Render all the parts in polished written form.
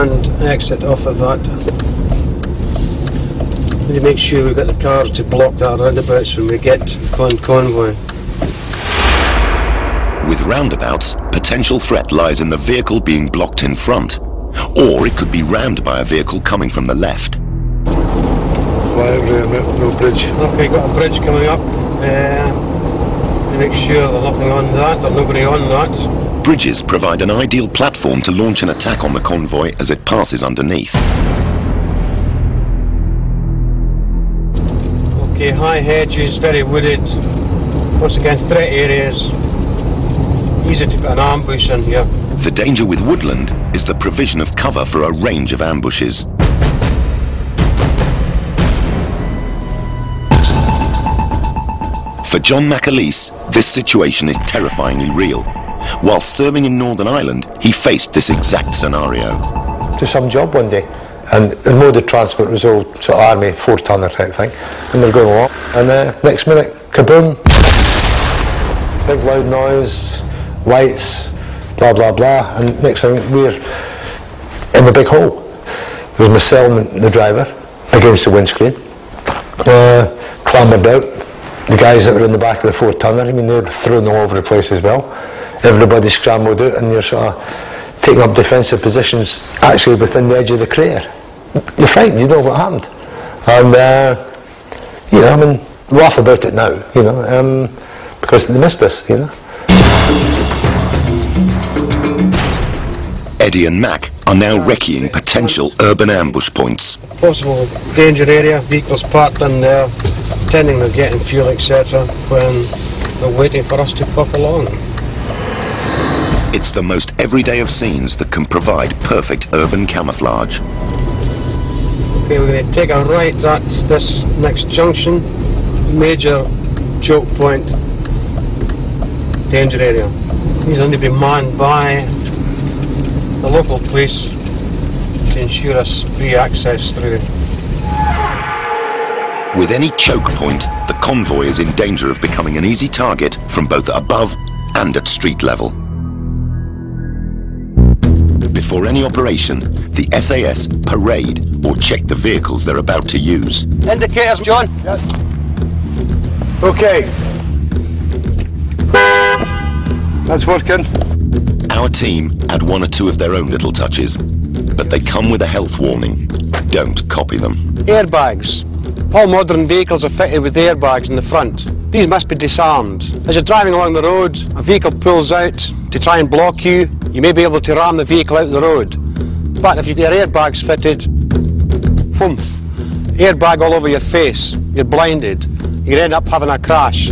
and exit off of that. We make sure we've got the cars to block that roundabouts when we get on convoy. With roundabouts, potential threat lies in the vehicle being blocked in front, or it could be rammed by a vehicle coming from the left. Flyover, no bridge. Okay, got a bridge coming up. Make sure there's nothing on that, or nobody on that. Bridges provide an ideal platform to launch an attack on the convoy as it passes underneath. Okay, high hedges, very wooded. Once again, threat areas. Easy to put an ambush in here. The danger with woodland is the provision of cover for a range of ambushes. For John McAleese, this situation is terrifyingly real. While serving in Northern Ireland, he faced this exact scenario. To some job one day, and the mode of transport was all sort of army, 4-tonner type thing, and we're going along, and next minute, kaboom, big loud noise, lights, blah blah blah, and next thing we're in the big hole. There was myself and the driver against the windscreen, clambered out. The guys that were in the back of the 4-tonner, I mean, they were thrown all over the place as well. Everybody scrambled out, and you're sort of taking up defensive positions actually within the edge of the crater. You're frightened, you know what happened. And, you know, I mean, laugh about it now, you know, because they missed us, you know. Eddie and Mac are now recceing potential urban ambush points. Possible danger area, vehicles parked in there, pretending they're getting fuel, etc., when they're waiting for us to pop along. It's the most everyday of scenes that can provide perfect urban camouflage. Okay, we're going to take a right at this next junction, major choke point, danger area. These are going to be manned by the local police to ensure us free access through. With any choke point, the convoy is in danger of becoming an easy target from both above and at street level. Before any operation, the SAS parade or check the vehicles they're about to use. Indicators, John. Yep. Okay. That's working. Our team add one or two of their own little touches, but they come with a health warning. Don't copy them. Airbags. All modern vehicles are fitted with airbags in the front. These must be disarmed. As you're driving along the road, a vehicle pulls out to try and block you. You may be able to ram the vehicle out the road. But if you've got your airbags fitted, whoomph, airbag all over your face, you're blinded. You can end up having a crash.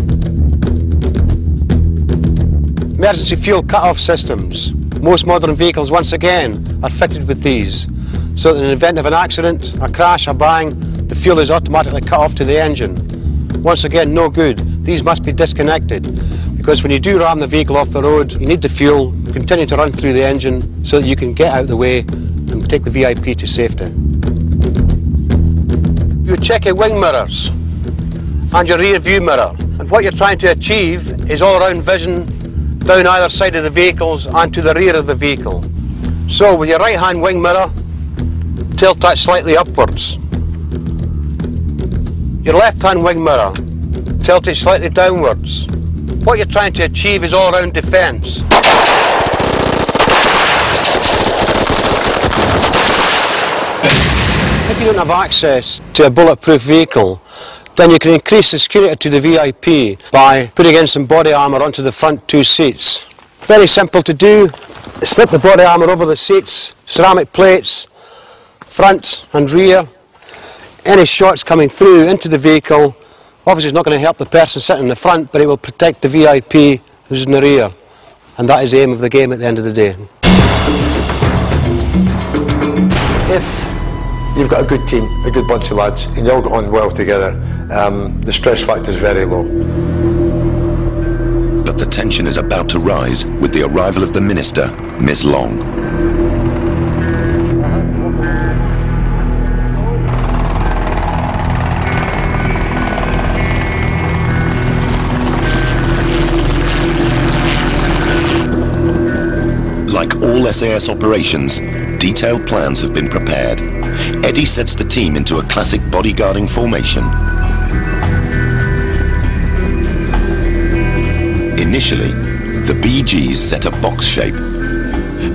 Emergency fuel cut-off systems. Most modern vehicles, once again, are fitted with these. So that in the event of an accident, a crash, a bang, the fuel is automatically cut off to the engine. Once again, no good. These must be disconnected, because when you do ram the vehicle off the road, you need the fuel continue to run through the engine so that you can get out of the way and take the VIP to safety. You check your wing mirrors and your rear view mirror, and what you're trying to achieve is all-round vision down either side of the vehicles and to the rear of the vehicle. So with your right-hand wing mirror, tilt that slightly upwards. Your left-hand wing mirror, tilt it slightly downwards. What you're trying to achieve is all-round defence. If you don't have access to a bulletproof vehicle, then you can increase the security to the VIP by putting in some body armour onto the front two seats. Very simple to do. Slip the body armour over the seats, ceramic plates, front and rear. Any shots coming through into the vehicle, obviously it's not going to help the person sitting in the front, but it will protect the VIP who's in the rear. And that is the aim of the game at the end of the day. If you've got a good team, a good bunch of lads, and you all get on well together, the stress factor is very low. But the tension is about to rise with the arrival of the Minister, Ms. Long. Like all SAS operations, Detailed plans have been prepared. Eddie sets the team into a classic bodyguarding formation. Initially, the BGs set a box shape.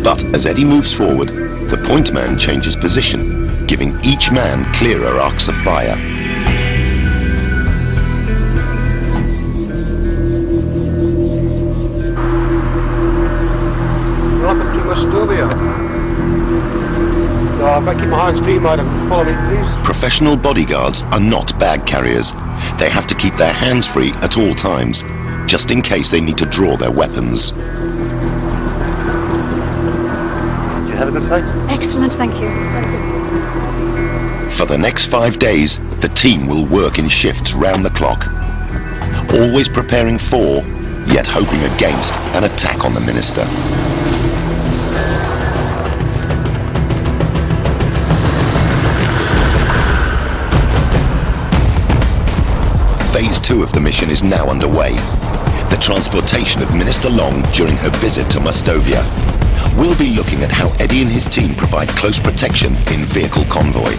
But as Eddie moves forward, the point man changes position, giving each man clearer arcs of fire. Welcome to Mastovia. I've got to keep my hands free, madam. Follow me, please. Professional bodyguards are not bag carriers. They have to keep their hands free at all times, just in case they need to draw their weapons. Did you have a good fight? Excellent, thank you. For the next 5 days, the team will work in shifts round the clock, always preparing for, yet hoping against, an attack on the minister. Phase 2 of the mission is now underway. The transportation of Minister Long during her visit to Mastovia. We'll be looking at how Eddie and his team provide close protection in vehicle convoy.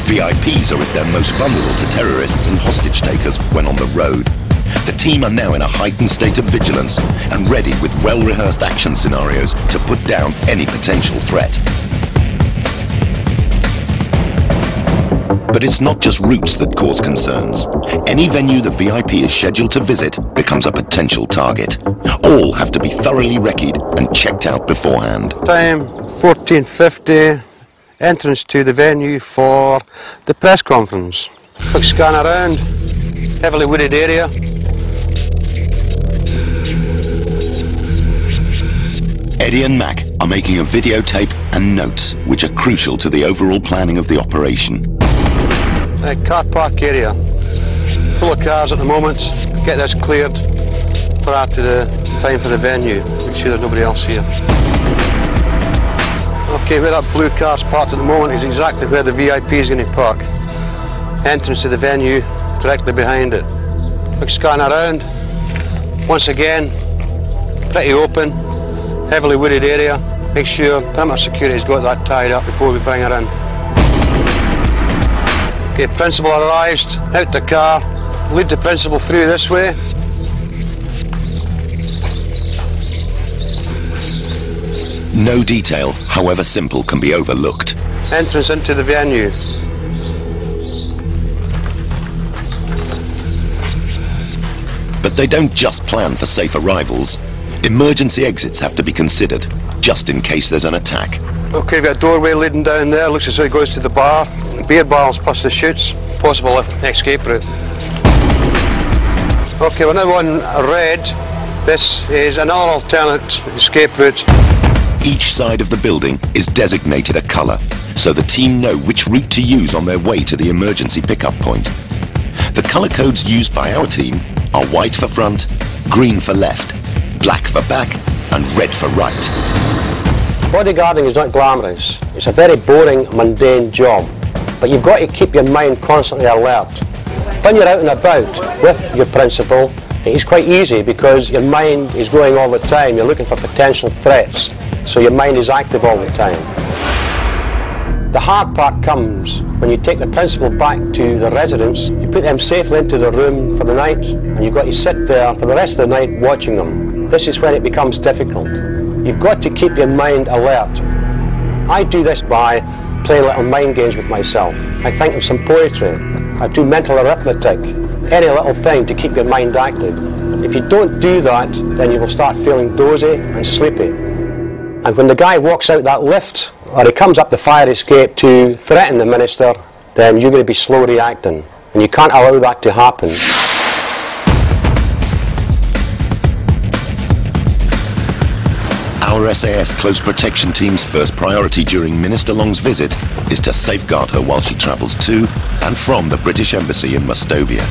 VIPs are at their most vulnerable to terrorists and hostage takers when on the road. The team are now in a heightened state of vigilance and ready with well-rehearsed action scenarios to put down any potential threat. But it's not just routes that cause concerns. Any venue the VIP is scheduled to visit becomes a potential target. All have to be thoroughly recceed and checked out beforehand. Time 14:50. Entrance to the venue for the press conference. Quick scan around. Heavily wooded area. Eddie and Mac are making a videotape and notes which are crucial to the overall planning of the operation. Car park area. Full of cars at the moment. Get this cleared prior to the time for the venue. Make sure there's nobody else here. Okay, where that blue car's parked at the moment is exactly where the VIP is going to park. Entrance to the venue directly behind it. Quick scan around. Once again, pretty open, heavily wooded area. Make sure perimeter security's got that tied up before we bring her in. Okay, principal arrives, out the car, lead the principal through this way. No detail, however simple, can be overlooked. Entrance into the venue. But they don't just plan for safe arrivals. Emergency exits have to be considered, just in case there's an attack. Okay, we've got a doorway leading down there. Looks as though it goes to the bar. Beer barrels plus the chutes. Possible escape route. Okay, we're now on red. This is another alternate escape route. Each side of the building is designated a colour, so the team know which route to use on their way to the emergency pickup point. The colour codes used by our team are white for front, green for left, black for back, and red for right. Bodyguarding is not glamorous. It's a very boring, mundane job. But you've got to keep your mind constantly alert. When you're out and about with your principal, it is quite easy because your mind is going all the time. You're looking for potential threats, so your mind is active all the time. The hard part comes when you take the principal back to the residence, you put them safely into the room for the night, and you've got to sit there for the rest of the night watching them. This is when it becomes difficult. You've got to keep your mind alert. I do this by playing little mind games with myself. I think of some poetry. I do mental arithmetic. Any little thing to keep your mind active. If you don't do that, then you will start feeling dozy and sleepy. And when the guy walks out that lift, or he comes up the fire escape to threaten the minister, then you're going to be slow reacting. And you can't allow that to happen. Our SAS Close Protection Team's first priority during Minister Long's visit is to safeguard her while she travels to and from the British Embassy in Mastovia.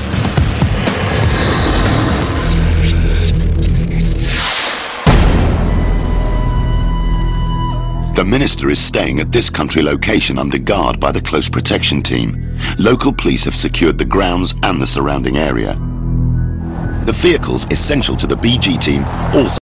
The Minister is staying at this country location under guard by the Close Protection Team. Local police have secured the grounds and the surrounding area. The vehicles essential to the BG team also